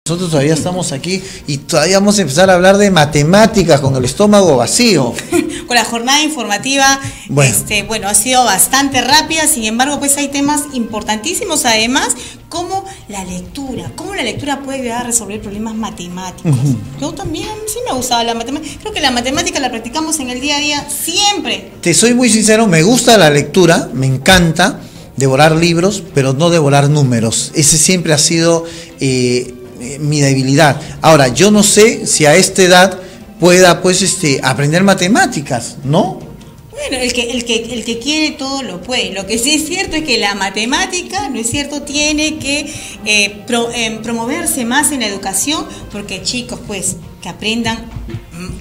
Nosotros todavía estamos aquí y todavía vamos a empezar a hablar de matemáticas con el estómago vacío. Con la jornada informativa, bueno, ha sido bastante rápida, sin embargo, pues hay temas importantísimos además, como la lectura. ¿Cómo la lectura puede ayudar a resolver problemas matemáticos? Yo también, sí me gustaba la matemática. Creo que la matemática la practicamos en el día a día siempre. Te soy muy sincero, me gusta la lectura, me encanta devorar libros, pero no devorar números. Ese siempre ha sido mi debilidad. Ahora, yo no sé si a esta edad pueda aprender matemáticas, ¿no? Bueno, el que quiere todo lo puede. Lo que sí es cierto es que la matemática, ¿no es cierto?, tiene que promoverse más en la educación, porque chicos, pues, que aprendan.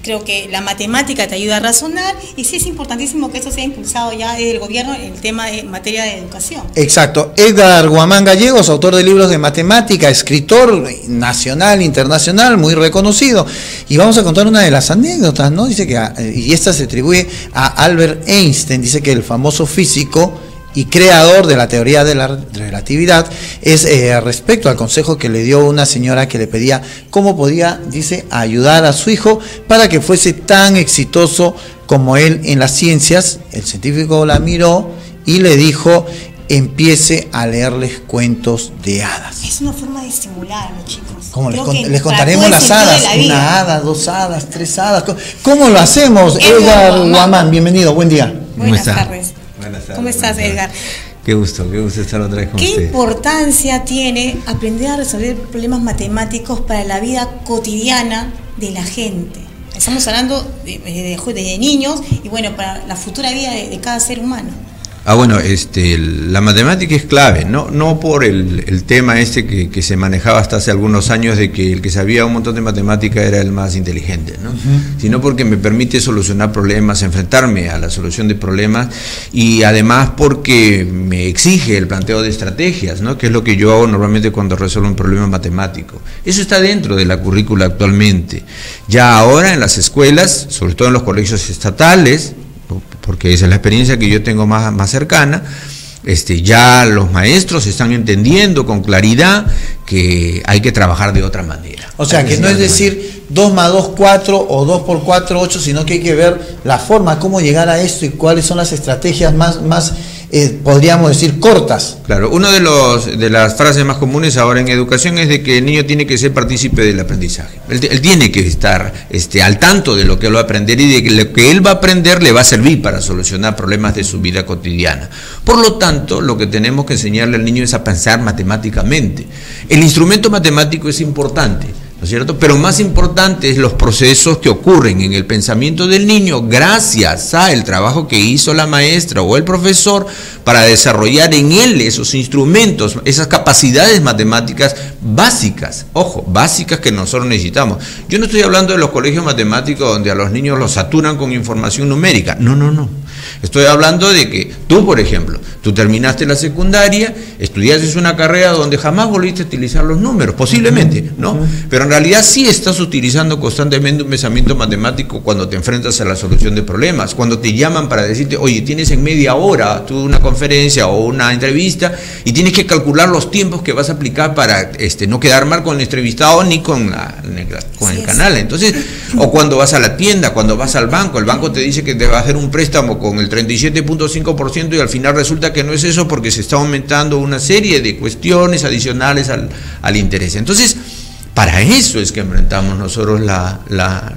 Creo que la matemática te ayuda a razonar y sí es importantísimo que eso sea impulsado ya desde el gobierno en el tema de materia de educación. Exacto. Edgar Guamán Gallegos, autor de libros de matemática, escritor nacional, internacional, muy reconocido. Y vamos a contar una de las anécdotas, ¿no? Dice que, y esta se atribuye a Albert Einstein, dice que el famoso físico y creador de la teoría de la relatividad, es respecto al consejo que le dio una señora que le pedía cómo podía, dice, ayudar a su hijo para que fuese tan exitoso como él en las ciencias. El científico la miró y le dijo: empiece a leerles cuentos de hadas. Es una forma de estimular a los chicos. ¿Cómo les contaremos las hadas? Una hada, dos hadas, tres hadas. ¿Cómo lo hacemos? Edgar Guamán, bienvenido, buen día. Buenas tardes. ¿Cómo estás, Edgar? Qué gusto estar otra vez con usted. ¿Qué importancia tiene aprender a resolver problemas matemáticos para la vida cotidiana de la gente? Estamos hablando de niños y bueno, para la futura vida de cada ser humano. Bueno, la matemática es clave, no por el tema que se manejaba hasta hace algunos años de que el que sabía un montón de matemática era el más inteligente, ¿no? Sino porque me permite solucionar problemas, enfrentarme a la solución de problemas y además porque me exige el planteo de estrategias, ¿no? Que es lo que yo hago normalmente cuando resuelvo un problema matemático. Eso está dentro de la currícula actualmente. Ya ahora en las escuelas, sobre todo en los colegios estatales, porque esa es la experiencia que yo tengo más cercana, ya los maestros están entendiendo con claridad que hay que trabajar de otra manera. O sea, que no es decir 2 más 2, 4 o 2 por 4, 8, sino que hay que ver la forma, cómo llegar a esto y cuáles son las estrategias más podríamos decir, cortas. Claro, una de las frases más comunes ahora en educación es de que el niño tiene que ser partícipe del aprendizaje. Él tiene que estar al tanto de lo que él va a aprender y de que lo que él va a aprender le va a servir para solucionar problemas de su vida cotidiana. Por lo tanto, lo que tenemos que enseñarle al niño es a pensar matemáticamente. El instrumento matemático es importante, ¿no es cierto? Pero más importante es los procesos que ocurren en el pensamiento del niño gracias al trabajo que hizo la maestra o el profesor para desarrollar en él esos instrumentos, esas capacidades matemáticas básicas, ojo, básicas que nosotros necesitamos. Yo no estoy hablando de los colegios matemáticos donde a los niños los saturan con información numérica, no. Estoy hablando de que tú, por ejemplo, tú terminaste la secundaria, estudiaste una carrera donde jamás volviste a utilizar los números, posiblemente, ¿no? Pero en realidad sí estás utilizando constantemente un pensamiento matemático cuando te enfrentas a la solución de problemas, cuando te llaman para decirte, oye, tienes en media hora tú una conferencia o una entrevista y tienes que calcular los tiempos que vas a aplicar para no quedar mal con el entrevistado ni con el canal. Entonces, o cuando vas a la tienda, cuando vas al banco, el banco te dice que te va a hacer un préstamo con el 37.5% y al final resulta que no es eso porque se está aumentando una serie de cuestiones adicionales al interés. Entonces, para eso es que enfrentamos nosotros la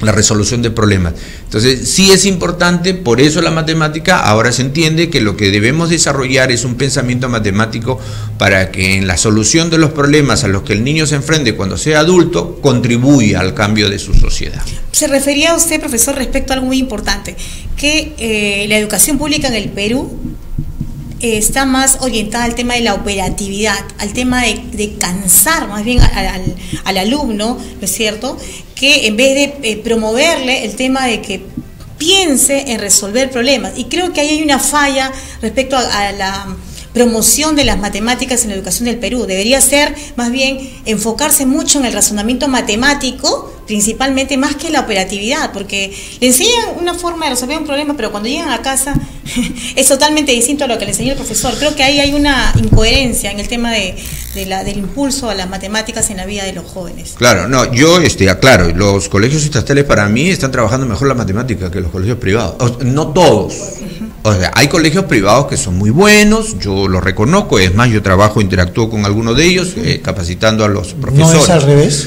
resolución de problemas. Entonces, sí es importante, por eso la matemática, ahora se entiende que lo que debemos desarrollar es un pensamiento matemático para que en la solución de los problemas a los que el niño se enfrente cuando sea adulto, contribuya al cambio de su sociedad. Se refería a usted, profesor, respecto a algo muy importante, que la educación pública en el Perú está más orientada al tema de la operatividad, al tema de cansar más bien al alumno, ¿no es cierto?, que en vez de promoverle el tema de que piense en resolver problemas. Y creo que ahí hay una falla respecto a la promoción de las matemáticas en la educación del Perú. Debería ser más bien enfocarse mucho en el razonamiento matemático, principalmente más que la operatividad, porque le enseñan una forma de resolver un problema, pero cuando llegan a casa es totalmente distinto a lo que le enseñó el profesor. Creo que ahí hay una incoherencia en el tema del impulso a las matemáticas en la vida de los jóvenes. Claro, no, yo aclaro, los colegios estatales para mí están trabajando mejor la matemática que los colegios privados. No todos. O sea, hay colegios privados que son muy buenos, yo los reconozco, es más, yo interactúo con algunos de ellos, capacitando a los profesores. ¿No es al revés?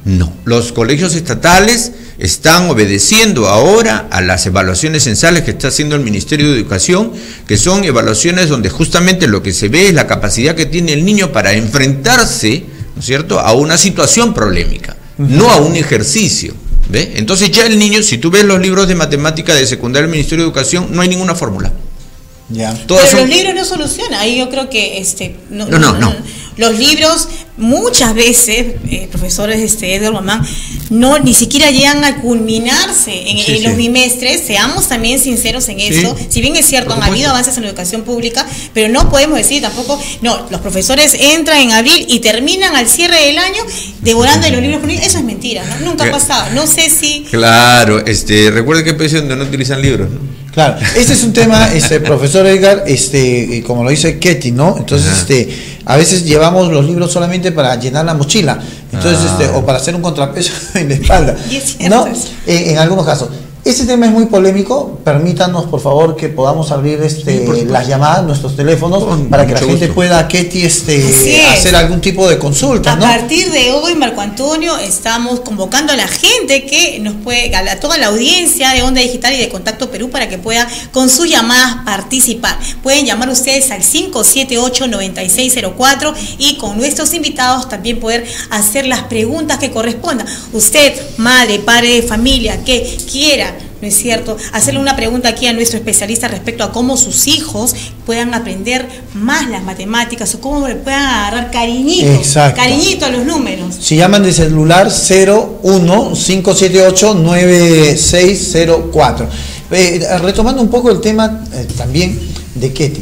No, los colegios estatales están obedeciendo ahora a las evaluaciones censales que está haciendo el Ministerio de Educación, que son evaluaciones donde justamente lo que se ve es la capacidad que tiene el niño para enfrentarse, ¿no es cierto?, a una situación problemática, no a un ejercicio. ¿Ve? Entonces ya el niño, si tú ves los libros de matemática de secundaria del Ministerio de Educación, no hay ninguna fórmula. Ya. Pero los libros no solucionan. Ahí yo creo que no. Los libros muchas veces, profesores Edgar Guamán, ni siquiera llegan a culminarse en los bimestres. Seamos también sinceros en eso. Si bien es cierto, han habido avances en la educación pública, pero no podemos decir tampoco, los profesores entran en abril y terminan al cierre del año devorando los libros. Eso es mentira, ¿no? Nunca ha pasado. No sé si... Claro, recuerden que hay países donde no utilizan libros, ¿no? Claro, este es un tema, profesor Edgar, como lo dice Ketty, ¿no? Entonces, a veces llevamos los libros solamente para llenar la mochila, entonces, o para hacer un contrapeso en la espalda, ¿no? En algunos casos. Este tema es muy polémico, permítanos por favor que podamos abrir las llamadas, nuestros teléfonos, para que la gente pueda, Ketty, hacer algún tipo de consulta, ¿no? A partir de hoy, Marco Antonio, estamos convocando a la gente que nos puede, a toda la audiencia de Onda Digital y de Contacto Perú, para que pueda con sus llamadas participar. Pueden llamar ustedes al 578-9604 y con nuestros invitados también poder hacer las preguntas que correspondan. Usted, madre, padre de familia, que quiera, ¿no es cierto?, hacerle una pregunta aquí a nuestro especialista respecto a cómo sus hijos puedan aprender más las matemáticas o cómo le puedan agarrar cariñito a los números. Si llaman de celular 01-578-9604. Retomando un poco el tema también de Ketty.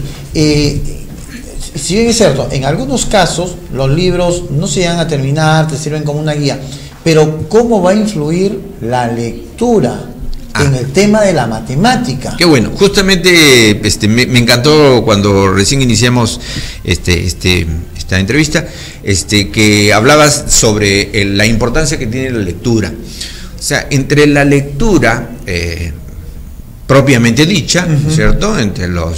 Si bien es cierto, en algunos casos los libros no se llegan a terminar, te sirven como una guía, pero ¿cómo va a influir la lectura en el tema de la matemática? Qué bueno, justamente me encantó cuando recién iniciamos esta entrevista, que hablabas sobre la importancia que tiene la lectura. O sea, entre la lectura propiamente dicha, ¿cierto?, entre los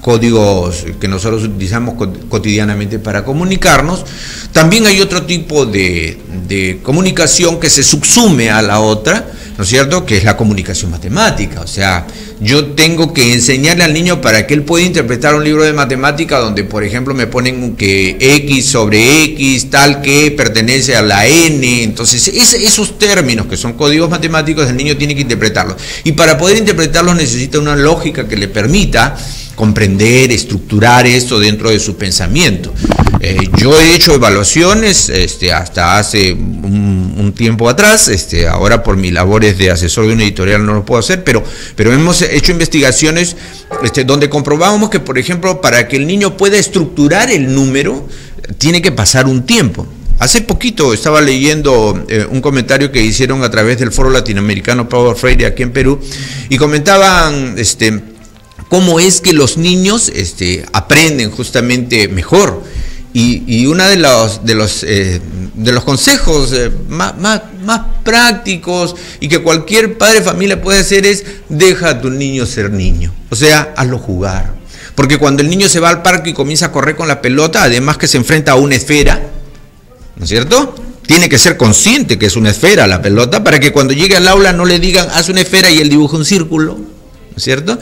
códigos que nosotros utilizamos cotidianamente para comunicarnos, también hay otro tipo de comunicación que se subsume a la otra, ¿no es cierto?, que es la comunicación matemática. O sea, yo tengo que enseñarle al niño para que él pueda interpretar un libro de matemática donde, por ejemplo, me ponen que X sobre X, tal que pertenece a la N. Entonces, esos términos que son códigos matemáticos, el niño tiene que interpretarlos. Y para poder interpretarlos necesita una lógica que le permita comprender, estructurar esto dentro de su pensamiento. Yo he hecho evaluaciones hasta hace un tiempo atrás, ahora por mis labores de asesor de una editorial no lo puedo hacer, pero hemos hecho investigaciones donde comprobábamos que, por ejemplo, para que el niño pueda estructurar el número, tiene que pasar un tiempo. Hace poquito estaba leyendo un comentario que hicieron a través del Foro Latinoamericano Paulo Freire aquí en Perú, y comentaban cómo es que los niños aprenden justamente mejor. Y uno de los consejos más prácticos y que cualquier padre de familia puede hacer es: deja a tu niño ser niño, o sea, hazlo jugar. Porque cuando el niño se va al parque y comienza a correr con la pelota, además que se enfrenta a una esfera, ¿no es cierto?, tiene que ser consciente que es una esfera la pelota, para que cuando llegue al aula no le digan haz una esfera y él dibuja un círculo, ¿no es cierto?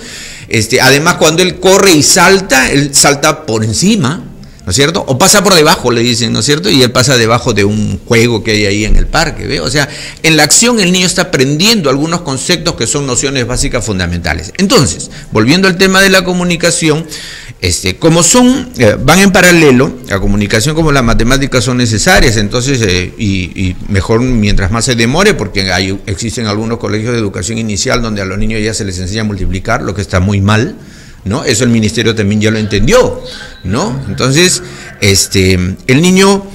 Además, cuando él corre y salta, él salta por encima, ¿no es cierto?, o pasa por debajo, le dicen, ¿no es cierto?, y él pasa debajo de un juego que hay ahí en el parque, ¿ve? O sea, en la acción el niño está aprendiendo algunos conceptos que son nociones básicas fundamentales. Entonces, volviendo al tema de la comunicación, como van en paralelo, la comunicación como la matemática son necesarias, entonces, y mejor mientras más se demore, porque existen algunos colegios de educación inicial donde a los niños ya se les enseña a multiplicar, lo que está muy mal, ¿no? Eso el ministerio también ya lo entendió, ¿no? Entonces, el niño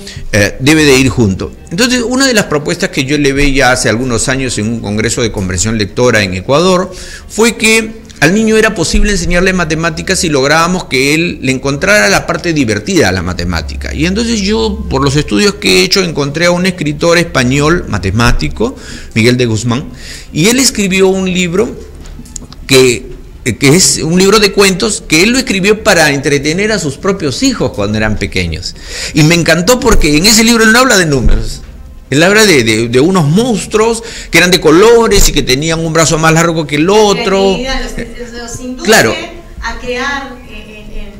debe de ir junto. Entonces, una de las propuestas que yo le vi ya hace algunos años en un congreso de comprensión lectora en Ecuador fue que al niño era posible enseñarle matemáticas si lográbamos que él le encontrara la parte divertida a la matemática. Y entonces yo, por los estudios que he hecho, encontré a un escritor español matemático, Miguel de Guzmán, y él escribió un libro que es un libro de cuentos que él lo escribió para entretener a sus propios hijos cuando eran pequeños. Y me encantó porque en ese libro él no habla de números. Él habla de unos monstruos que eran de colores y que tenían un brazo más largo que el otro. Los induce claro. A crear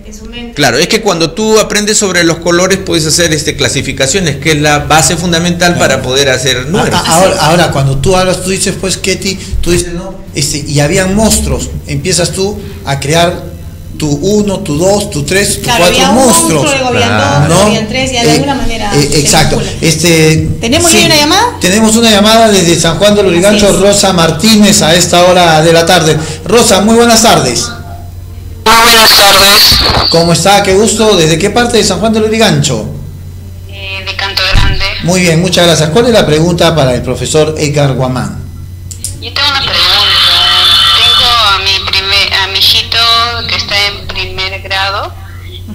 en su mente. Claro, es que cuando tú aprendes sobre los colores puedes hacer clasificaciones, que es la base fundamental para poder hacer números. Ahora, cuando tú hablas, tú dices, pues, Ketty, tú dices, no, y habían monstruos, empiezas tú a crear tu 1, tu 2, tu 3, tu 4 monstruos. Luego habían 2, luego habían 3, y de alguna manera. Exacto. ¿Tenemos una llamada? Tenemos una llamada desde San Juan de Lurigancho, Rosa Martínez, a esta hora de la tarde. Rosa, muy buenas tardes. Muy buenas tardes. ¿Cómo está? Qué gusto. ¿Desde qué parte de San Juan de Lurigancho? De Canto Grande. Muy bien, muchas gracias. ¿Cuál es la pregunta para el profesor Edgar Guamán? Yo tengo una pregunta. Tengo a mi hijito que está en primer grado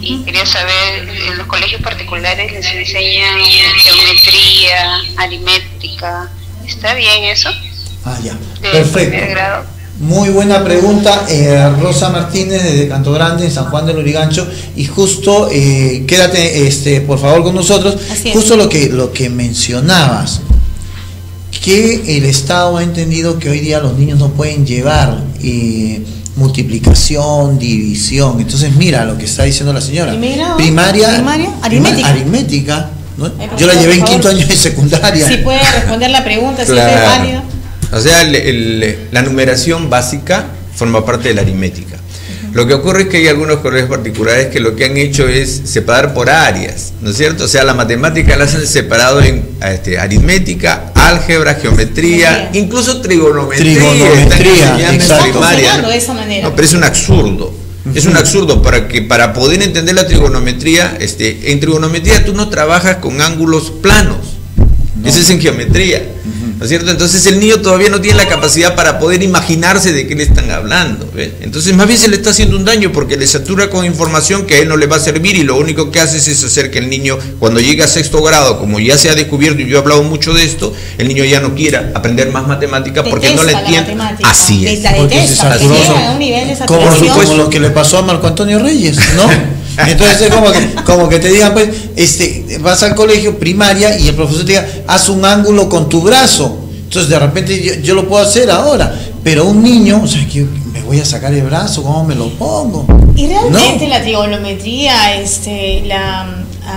y quería saber, en los colegios particulares les enseñan geometría, aritmética. ¿Está bien eso? Ah, ya. De Perfecto. primer grado. Muy buena pregunta, Rosa Martínez desde Canto Grande, en San Juan de Lurigancho, y justo quédate por favor con nosotros. Justo lo que mencionabas, que el Estado ha entendido que hoy día los niños no pueden llevar multiplicación, división. Entonces mira lo que está diciendo la señora. Primaria, aritmética, ¿no? Yo la llevé en quinto año de secundaria. Si puede responder la pregunta, claro. Si es válido. O sea, la numeración básica forma parte de la aritmética. Lo que ocurre es que hay algunos colegios particulares que lo que han hecho es separar por áreas, ¿no es cierto? O sea, la matemática la han separado en aritmética, álgebra, geometría, incluso trigonometría. Exacto. De esa manera. No, pero es un absurdo. Es un absurdo para poder entender la trigonometría. En trigonometría tú no trabajas con ángulos planos. No. Eso es en geometría. ¿No es cierto? Entonces el niño todavía no tiene la capacidad para poder imaginarse de qué le están hablando, ¿ves? Entonces más bien se le está haciendo un daño porque le satura con información que a él no le va a servir, y lo único que hace es hacer que el niño, cuando llegue a sexto grado, como ya se ha descubierto y yo he hablado mucho de esto, el niño ya no quiera aprender más matemática porque no la entiende. Así es. Como lo que le pasó a Marco Antonio Reyes, ¿no? Entonces es como que te digan, pues, vas al colegio primaria y el profesor te diga, haz un ángulo con tu brazo. Entonces de repente yo lo puedo hacer ahora, pero un niño, o sea, que me voy a sacar el brazo, ¿cómo me lo pongo? Y realmente la trigonometría,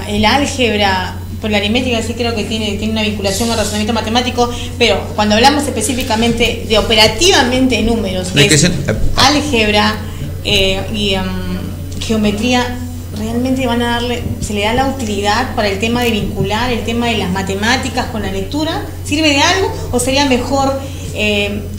el álgebra, por la aritmética sí creo que tiene una vinculación al razonamiento matemático, pero cuando hablamos específicamente de operativamente números, álgebra y geometría, realmente se le da la utilidad para el tema de vincular el tema de las matemáticas con la lectura. ¿Sirve de algo o sería mejor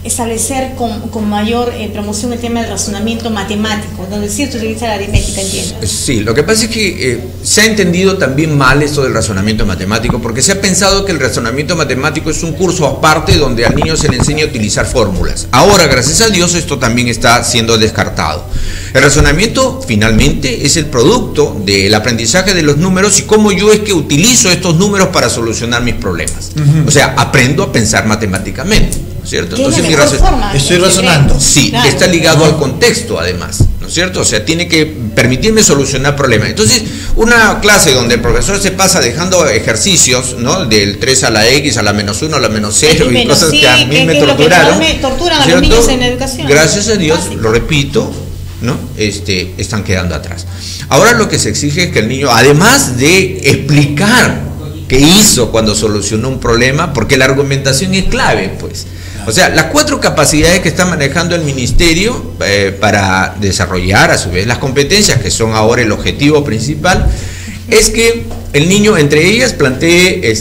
establecer con mayor promoción el tema del razonamiento matemático, donde sí se utiliza la aritmética, entiendo? Sí, lo que pasa es que se ha entendido también mal esto del razonamiento matemático, porque se ha pensado que el razonamiento matemático es un curso aparte donde al niño se le enseña a utilizar fórmulas. Ahora, gracias a Dios, esto también está siendo descartado. El razonamiento finalmente es el producto del aprendizaje de los números y cómo yo es que utilizo estos números para solucionar mis problemas. O sea, aprendo a pensar matemáticamente, ¿no es cierto? Entonces estoy razonando. Sí, claro. Está ligado al contexto además, ¿no es cierto? O sea, tiene que permitirme solucionar problemas. Entonces, una clase donde el profesor se pasa dejando ejercicios, ¿no? Del 3 a la X, a la menos 1, a la menos 0 y cosas que a mí me torturaron. Torturan a los niños en educación. Gracias a Dios, lo repito, ¿no? Están quedando atrás. Ahora lo que se exige es que el niño, además de explicar qué hizo cuando solucionó un problema, porque la argumentación es clave, pues. O sea, las 4 capacidades que está manejando el ministerio para desarrollar a su vez las competencias, que son ahora el objetivo principal, es que el niño entre ellas plantee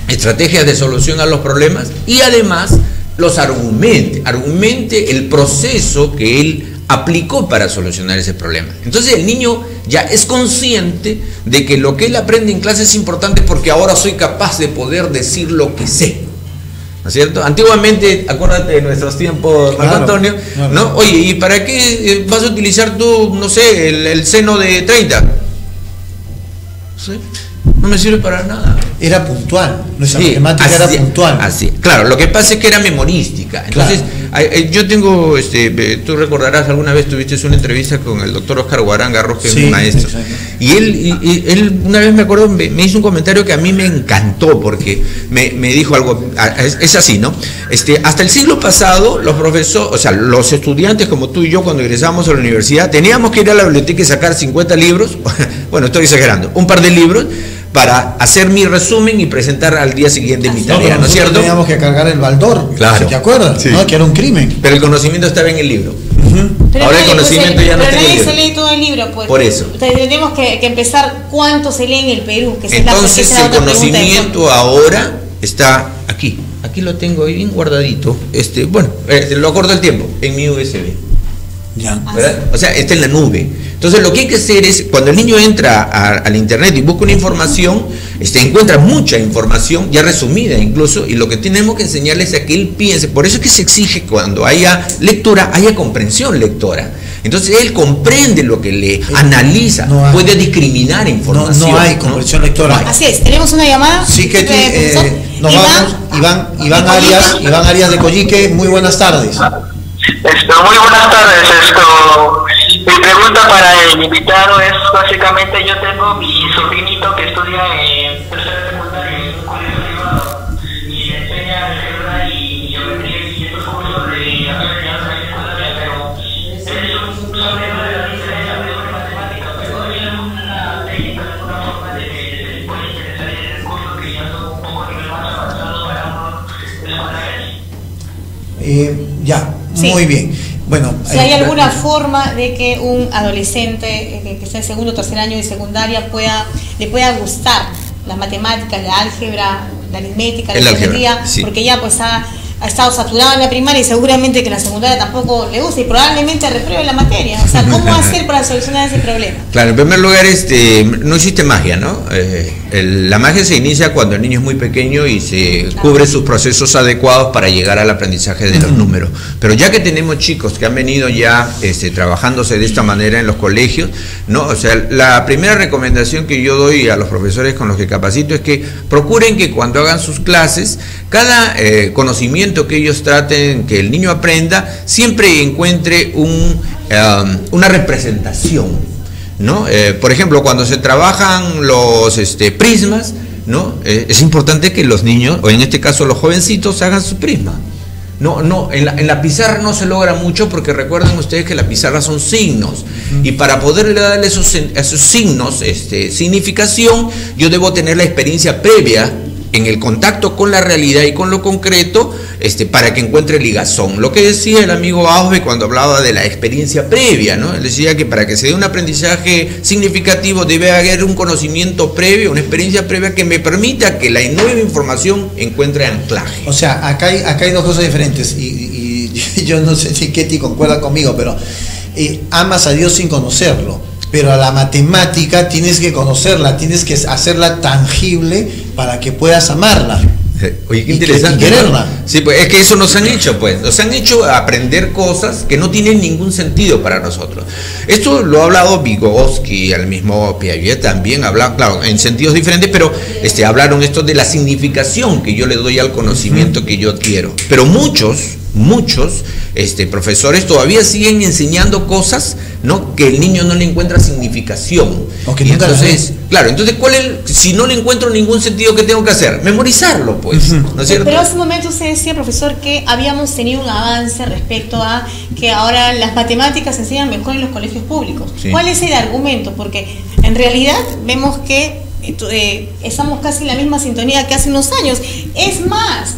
estrategias de solución a los problemas y además los argumente el proceso que él aplicó para solucionar ese problema. Entonces el niño ya es consciente de que lo que él aprende en clase es importante porque ahora soy capaz de poder decir lo que sé. ¿No es cierto? Antiguamente, acuérdate de nuestros tiempos, Marco Antonio, ¿no? Oye, ¿y para qué vas a utilizar tú, no sé, el seno de 30? ¿Sí? No me sirve para nada. Era puntual, nuestra matemática era puntual. Así, claro, lo que pasa es que era memorística. Entonces, yo tengo, tú recordarás, alguna vez tuviste una entrevista con el doctor Oscar Guarán Garros, que es un maestro. Y él una vez me acuerdo, me hizo un comentario que a mí me encantó, porque me dijo algo, es así, ¿no? Hasta el siglo pasado, los profesores, o sea, los estudiantes como tú y yo, cuando egresamos a la universidad, teníamos que ir a la biblioteca y sacar 50 libros, bueno, estoy exagerando, un par de libros, para hacer mi resumen y presentar al día siguiente mi tarea, ¿no es cierto? Teníamos que cargar el baldor, claro. ¿te acuerdas? Sí. ¿No? Que era un crimen. Pero el conocimiento estaba en el libro. Ahora el conocimiento ya no está en el libro. Pero nadie se lee todo el libro, pues. Por eso. Tenemos que empezar cuánto se lee en el Perú. Que entonces el conocimiento ahora está aquí. Aquí lo tengo ahí bien guardadito. Bueno, lo acordo el tiempo, en mi USB. Ya. ¿Verdad? O sea, está en la nube. Entonces lo que hay que hacer es, cuando el niño entra al internet y busca una información, encuentra mucha información, ya resumida incluso, y lo que tenemos que enseñarle es a que él piense. Por eso es que se exige, cuando haya lectura, haya comprensión lectora. Entonces él comprende lo que lee, analiza, puede discriminar información. No hay comprensión lectora. Así es, tenemos una llamada. Sí, que nos vamos. Iván Arias de Coyique, muy buenas tardes. Muy buenas tardes. Mi pregunta para el invitado es, básicamente, yo tengo mi sobrinito que estudia en tercera secundaria en un colegio privado y enseña álgebra y geometría y estos cursos de álgebra secundaria, pero es un sobrino de la diferencia de matemática, pero hay alguna técnica, alguna forma de que se pueda interesar en el curso que ya son un poco nivel más avanzado para uno escolares. Ya. Sí. Muy bien. Bueno, si hay alguna forma de que un adolescente que está en segundo o tercer año de secundaria le pueda gustar las matemáticas, la álgebra, la aritmética, la geometría, sí. Porque ya pues ha estado saturado en la primaria y seguramente que en la secundaria tampoco le gusta y probablemente repruebe la materia. O sea, ¿cómo hacer para solucionar ese problema? Claro, en primer lugar, no existe magia, ¿no? La magia se inicia cuando el niño es muy pequeño y se cubre sus procesos adecuados para llegar al aprendizaje de los números. Pero ya que tenemos chicos que han venido ya trabajándose de esta manera en los colegios, ¿no? O sea, la primera recomendación que yo doy a los profesores con los que capacito es que procuren que cuando hagan sus clases, cada conocimiento que ellos traten que el niño aprenda, siempre encuentre una representación, ¿no? Por ejemplo, cuando se trabajan los prismas, ¿no? Es importante que los niños, o en este caso los jovencitos, hagan su prisma. En la pizarra no se logra mucho, porque recuerden ustedes que la pizarra son signos, y para poderle darle esos signos significación, yo debo tener la experiencia previa en el contacto con la realidad y con lo concreto, para que encuentre ligazón. Lo que decía el amigo Ausbe cuando hablaba de la experiencia previa, ¿no? Él decía que para que se dé un aprendizaje significativo debe haber un conocimiento previo, una experiencia previa que me permita que la nueva información encuentre anclaje. O sea, acá hay dos cosas diferentes, y yo no sé si Ketty concuerda conmigo, pero amas a Dios sin conocerlo. Pero a la matemática tienes que conocerla, tienes que hacerla tangible para que puedas amarla. Oye, qué interesante. Y quererla. Sí, pues es que eso nos han hecho, nos han hecho aprender cosas que no tienen ningún sentido para nosotros. Esto lo ha hablado Vygotsky, el mismo Piaget también habla, claro, en sentidos diferentes, pero hablaron esto de la significación que yo le doy al conocimiento que yo adquiero. Pero muchos profesores todavía siguen enseñando cosas, ¿no?, que el niño no le encuentra significación. Okay, y entonces, claro, entonces si no le encuentro ningún sentido, ¿qué tengo que hacer? Memorizarlo, pues, ¿no es cierto? Pero hace un momento usted decía, profesor, que habíamos tenido un avance respecto a que ahora las matemáticas se enseñan mejor en los colegios públicos. Sí. ¿Cuál es el argumento? Porque en realidad vemos que estamos casi en la misma sintonía que hace unos años. Es más,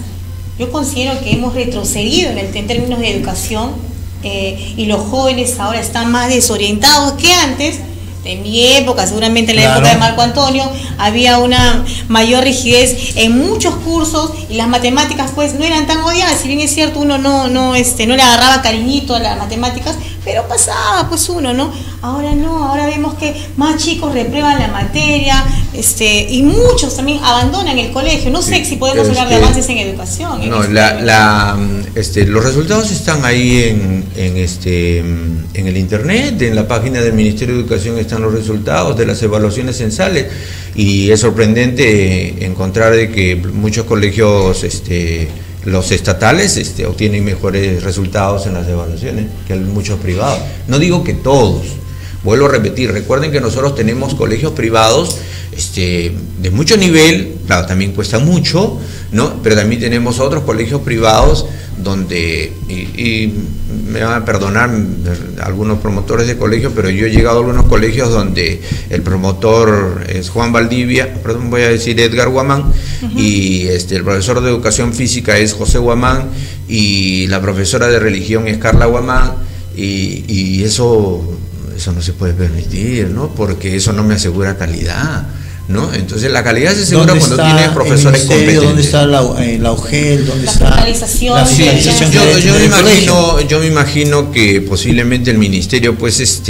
yo considero que hemos retrocedido en términos de educación, y los jóvenes ahora están más desorientados que antes. En mi época, seguramente en la época de Marco Antonio, había una mayor rigidez en muchos cursos y las matemáticas pues no eran tan odiadas. Si bien es cierto, uno no le agarraba cariñito a las matemáticas, pero pasaba pues uno, ¿no? Ahora no, ahora vemos que más chicos reprueban la materia, y muchos también abandonan el colegio. No sé si podemos hablar de avances en educación. No, los resultados están ahí en el internet, en la página del Ministerio de Educación están los resultados de las evaluaciones censales, y es sorprendente encontrar de que muchos colegios los estatales obtienen mejores resultados en las evaluaciones que muchos privados. No digo que todos, vuelvo a repetir, recuerden que nosotros tenemos colegios privados de mucho nivel, claro, también cuesta mucho, ¿no? Pero también tenemos otros colegios privados donde, y me van a perdonar algunos promotores de colegios, pero yo he llegado a algunos colegios donde el promotor es Juan Valdivia, perdón, voy a decir Edgar Guamán, y el profesor de educación física es José Guamán, y la profesora de religión es Carla Guamán, y eso no se puede permitir, ¿no? Porque eso no me asegura calidad, ¿no? Entonces la calidad se asegura cuando tiene profesores competentes. ¿Dónde está la UGEL? ¿Dónde está la fiscalización? Yo me imagino que posiblemente el ministerio pues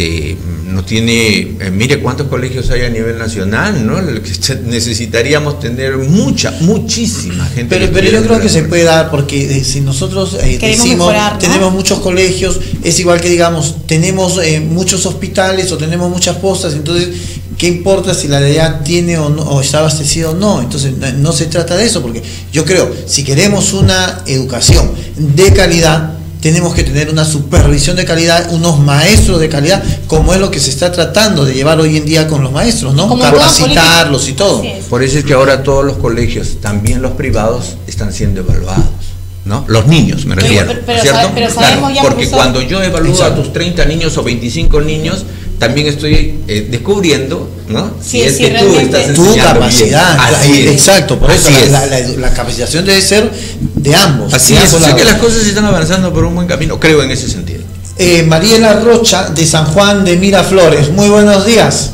no tiene, mire cuántos colegios hay a nivel nacional, ¿no? Necesitaríamos tener muchísima gente. Pero yo creo que se puede dar, porque si nosotros decimos mejorar, ¿no? Tenemos muchos colegios, es igual que digamos, tenemos muchos hospitales o tenemos muchas postas, entonces ¿qué importa si la de allá tiene o, no, o está abastecido o no? Entonces no se trata de eso, porque yo creo, si queremos una educación de calidad, tenemos que tener una supervisión de calidad, unos maestros de calidad, como es lo que se está tratando de llevar hoy en día con los maestros, ¿no? Capacitarlos y todo. Por eso es que ahora todos los colegios, también los privados, están siendo evaluados, ¿no? Los niños, me refiero, ¿cierto? Pero sabemos ya, porque profesor, cuando yo evalúo a tus 30 niños o 25 niños, también estoy descubriendo, ¿no? Si es que tú estás enseñando tu capacidad. Así es. Exacto, por eso la capacitación debe ser de ambos. Así es, o sea que las cosas están avanzando por un buen camino, creo en ese sentido. Mariela Rocha, de San Juan de Miraflores, muy buenos días.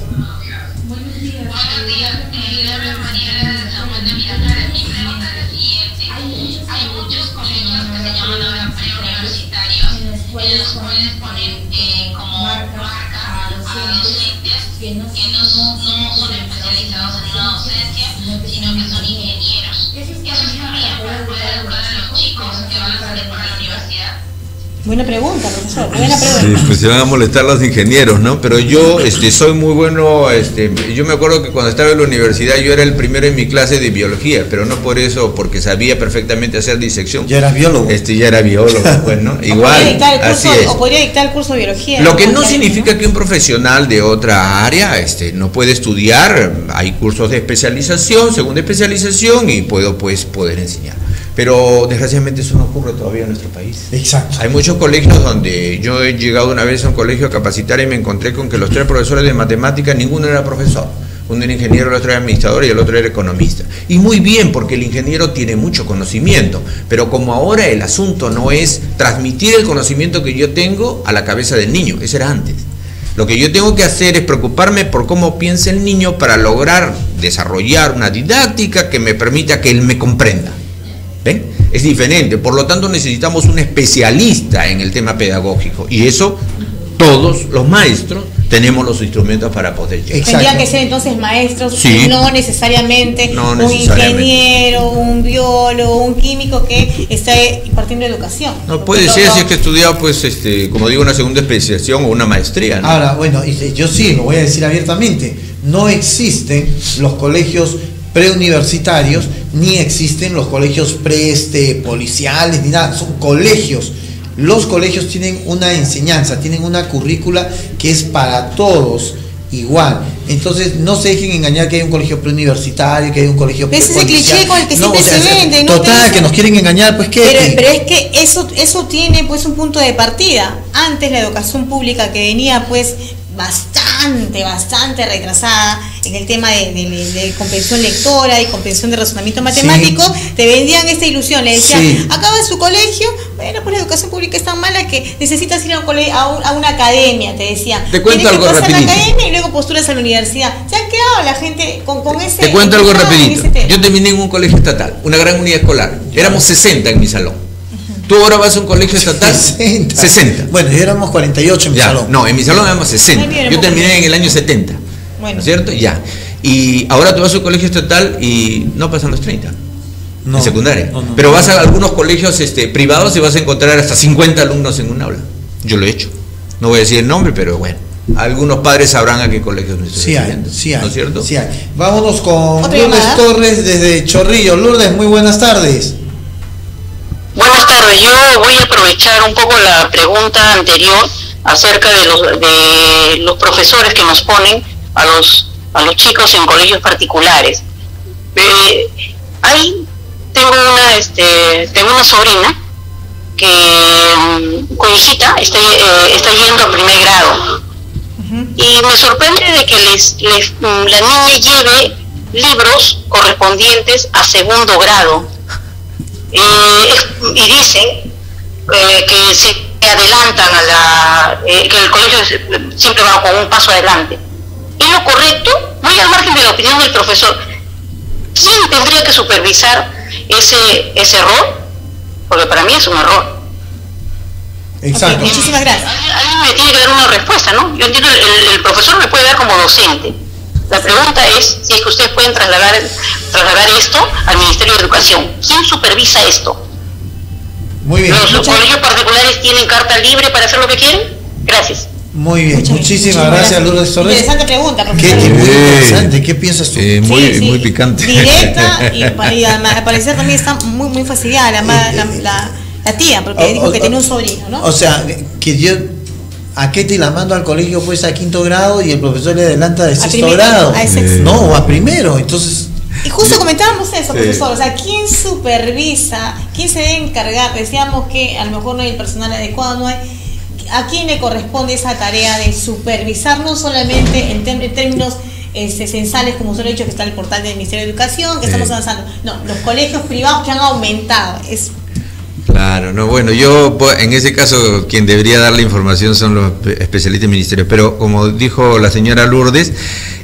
Buena pregunta, profesor. Buena pregunta. Sí, pues se van a molestar los ingenieros, ¿no? Pero yo soy muy bueno, yo me acuerdo que cuando estaba en la universidad yo era el primero en mi clase de biología, pero no por eso, porque sabía perfectamente hacer disección. Ya eras biólogo. Ya era biólogo, pues, ¿no? Igual, así es. O podría dictar el curso de biología. Lo que no significa que un profesional de otra área no puede estudiar. Hay cursos de especialización, segunda especialización, y puedo pues poder enseñar. Pero desgraciadamente eso no ocurre todavía en nuestro país. Exacto. Hay muchos colegios donde yo he llegado una vez a un colegio a capacitar y me encontré con que los 3 profesores de matemáticas, ninguno era profesor. Uno era ingeniero, el otro era administrador y el otro era economista. Y muy bien, porque el ingeniero tiene mucho conocimiento, pero como ahora el asunto no es transmitir el conocimiento que yo tengo a la cabeza del niño, eso era antes. Lo que yo tengo que hacer es preocuparme por cómo piensa el niño para lograr desarrollar una didáctica que me permita que él me comprenda. ¿Ven? Es diferente, por lo tanto necesitamos un especialista en el tema pedagógico, y eso todos los maestros tenemos los instrumentos para poder llegar. Tendrían que ser entonces maestros, sí. no necesariamente un ingeniero, un biólogo, un químico que está impartiendo educación. No puede ser si es que he estudiado, pues, como digo, una segunda especialización o una maestría, ¿no? Ahora, bueno, yo sí, lo voy a decir abiertamente, no existen los colegios preuniversitarios, ni existen los colegios policiales, ni nada, son colegios. Los colegios tienen una enseñanza, tienen una currícula que es para todos igual. Entonces no se dejen engañar que hay un colegio preuniversitario, que hay un colegio policial. Ese es el cliché con el que siempre se vende, ¿no? Total, que nos quieren engañar, pues ¿qué? Pero es que eso tiene pues un punto de partida. Antes la educación pública, que venía pues bastante retrasada en el tema de comprensión lectora y comprensión de razonamiento matemático, sí. Te vendían esta ilusión, le decían, sí. Acaba su colegio, bueno, pues la educación pública es tan mala que necesitas ir a una academia, te decían. Te cuento algo rapidito. A la academia y luego postulas a la universidad. Se han quedado la gente con ese... Te cuento algo rapidito. Yo terminé en un colegio estatal, una gran unidad escolar. Éramos 60 en mi salón. ¿Tú ahora vas a un colegio estatal? 60. Bueno, ya éramos 48 en mi salón. No, en mi salón éramos 60. Yo terminé en el año 70. Bueno. ¿No es cierto? Ya. Y ahora tú vas a un colegio estatal y no pasan los 30. En secundaria. Pero vas a algunos colegios privados y vas a encontrar hasta 50 alumnos en un aula. Yo lo he hecho. No voy a decir el nombre, pero bueno. Algunos padres sabrán a qué colegios me estoy refiriendo. Sí hay, ¿no es cierto? Sí hay. Vámonos con Lourdes Torres desde Chorrillos. Lourdes, muy buenas tardes. Buenas tardes. Yo voy a aprovechar un poco la pregunta anterior acerca de los profesores que nos ponen a los chicos en colegios particulares. Tengo una sobrina que con hijita está yendo a primer grado, y me sorprende de que la niña lleve libros correspondientes a segundo grado, y dicen que se adelantan que el colegio siempre va con un paso adelante. ¿Es lo correcto? Muy al margen de la opinión del profesor, ¿quién tendría que supervisar ese error? Porque para mí es un error. Exacto. Okay, muchísimas gracias. Alguien me tiene que dar una respuesta, ¿no? Yo entiendo, el profesor me puede dar como docente. La pregunta es si es que ustedes pueden trasladar esto al Ministerio de Educación. ¿Quién supervisa esto? Muy bien. ¿Los colegios particulares tienen carta libre para hacer lo que quieren? Gracias. Muy bien, muchísimas gracias, Lourdes Torres. Interesante pregunta, profesor. Muy interesante, ¿qué piensas tú? Muy picante. Directa, y al parecer también está muy fastidiada la tía, porque dijo que tiene un sobrino, ¿no? O sea, que yo a Ketty la mando al colegio pues a 5º grado y el profesor le adelanta de 6º grado. No, a primero, entonces... Y justo comentábamos eso, profesor, o sea, ¿quién supervisa? ¿Quién se debe encargar? Decíamos que a lo mejor no hay el personal adecuado, no hay... ¿A quién le corresponde esa tarea de supervisar, no solamente en términos censales, como usted lo ha dicho, que está el portal del Ministerio de Educación, que estamos avanzando? No, los colegios privados que han aumentado. Claro, no, bueno, yo en ese caso quien debería dar la información son los especialistas del ministerio, pero como dijo la señora Lourdes,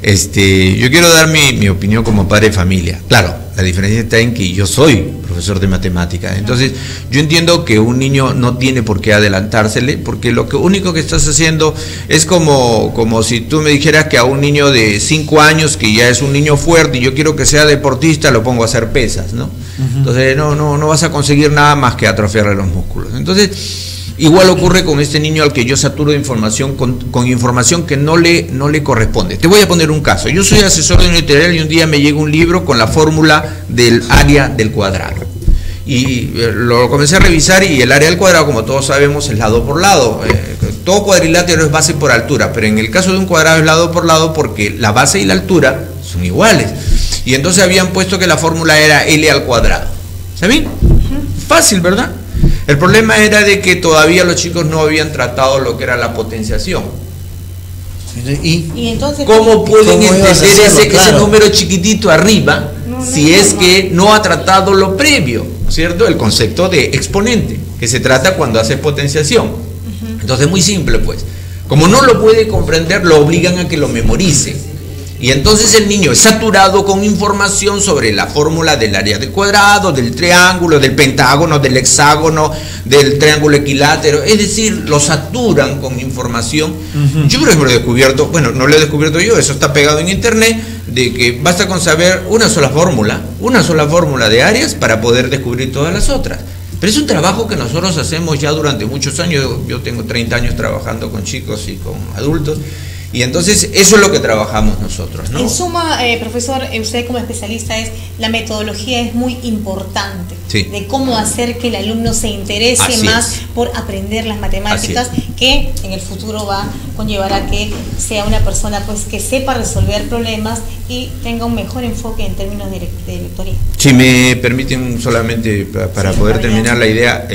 yo quiero dar mi opinión como padre de familia. Claro, la diferencia está en que yo soy profesor de matemáticas, entonces yo entiendo que un niño no tiene por qué adelantársele, porque lo único que estás haciendo es como si tú me dijeras que a un niño de 5 años, que ya es un niño fuerte y yo quiero que sea deportista, lo pongo a hacer pesas, ¿no? Entonces no vas a conseguir nada más que atrofiarle los músculos. Entonces igual ocurre con este niño al que yo saturo de información con información que no le corresponde. Te voy a poner un caso. Yo soy asesor de literario y un día me llega un libro con la fórmula del área del cuadrado. Y lo comencé a revisar y el área del cuadrado, como todos sabemos, es lado por lado. Todo cuadrilátero es base por altura, pero en el caso de un cuadrado es lado por lado porque la base y la altura son iguales. Y entonces habían puesto que la fórmula era L al cuadrado. ¿Saben? Fácil, ¿verdad? El problema era de que todavía los chicos no habían tratado lo que era la potenciación. ¿Y entonces cómo pueden entender ese número chiquitito arriba si es que no ha tratado lo previo, ¿cierto? El concepto de exponente, que se trata cuando hace potenciación. Entonces, muy simple, pues. Como no lo puede comprender, lo obligan a que lo memorice. Y entonces el niño es saturado con información sobre la fórmula del área del cuadrado, del triángulo, del pentágono, del hexágono, del triángulo equilátero. Es decir, lo saturan con información. Yo por ejemplo he descubierto, bueno, no lo he descubierto yo, eso está pegado en internet, de que basta con saber una sola fórmula de áreas para poder descubrir todas las otras. Pero es un trabajo que nosotros hacemos ya durante muchos años. Yo tengo 30 años trabajando con chicos y con adultos. Y entonces eso es lo que trabajamos nosotros, ¿no? En suma, profesor, usted como especialista, la metodología es muy importante, sí, de cómo hacer que el alumno se interese más por aprender las matemáticas, que en el futuro va a conllevar a que sea una persona pues que sepa resolver problemas y tenga un mejor enfoque en términos de lectoría. Si me permiten solamente para poder terminar la idea,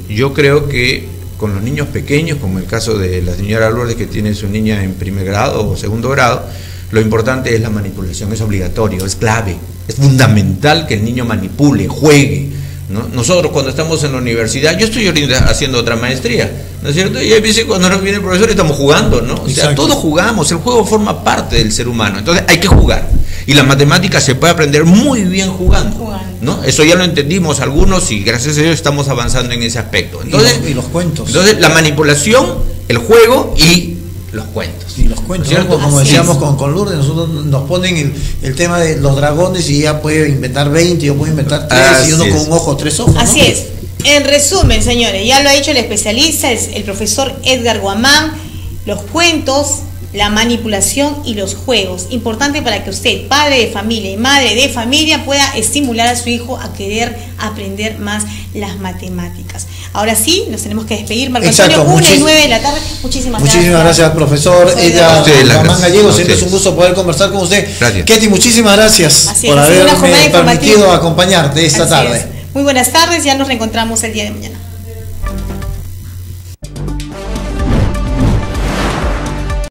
yo creo que con los niños pequeños, como el caso de la señora Lourdes que tiene su niña en primer grado o segundo grado, lo importante es la manipulación, es obligatorio, es clave, es fundamental que el niño manipule, juegue, ¿no? Nosotros cuando estamos en la universidad, yo estoy ahorita haciendo otra maestría, ¿no es cierto? Y hay veces cuando nos viene el profesor estamos jugando, ¿no? O sea, todos jugamos, el juego forma parte del ser humano, entonces hay que jugar. Y la matemática se puede aprender muy bien jugando, ¿no? Eso ya lo entendimos algunos y gracias a Dios estamos avanzando en ese aspecto. Entonces, y los cuentos. Entonces, la manipulación, el juego y los cuentos. Y los cuentos, ¿no? Como decíamos con Lourdes, nosotros nos ponen el tema de los dragones y ya puede inventar 20, yo puedo inventar 3 y uno con un ojo, 3 ojos, ¿no? Así es. En resumen, señores, ya lo ha dicho el especialista, el profesor Edgar Guamán, los cuentos, la manipulación y los juegos. Importante para que usted, padre de familia y madre de familia, pueda estimular a su hijo a querer aprender más las matemáticas. Ahora sí, nos tenemos que despedir. Marco Antonio, 1:09 de la tarde. Muchísimas gracias, profesor. Guamán Gallegos, siempre es un gusto poder conversar con usted. Gracias. Ketty, muchísimas gracias por haberme permitido acompañarte esta tarde. Muy buenas tardes, ya nos reencontramos el día de mañana.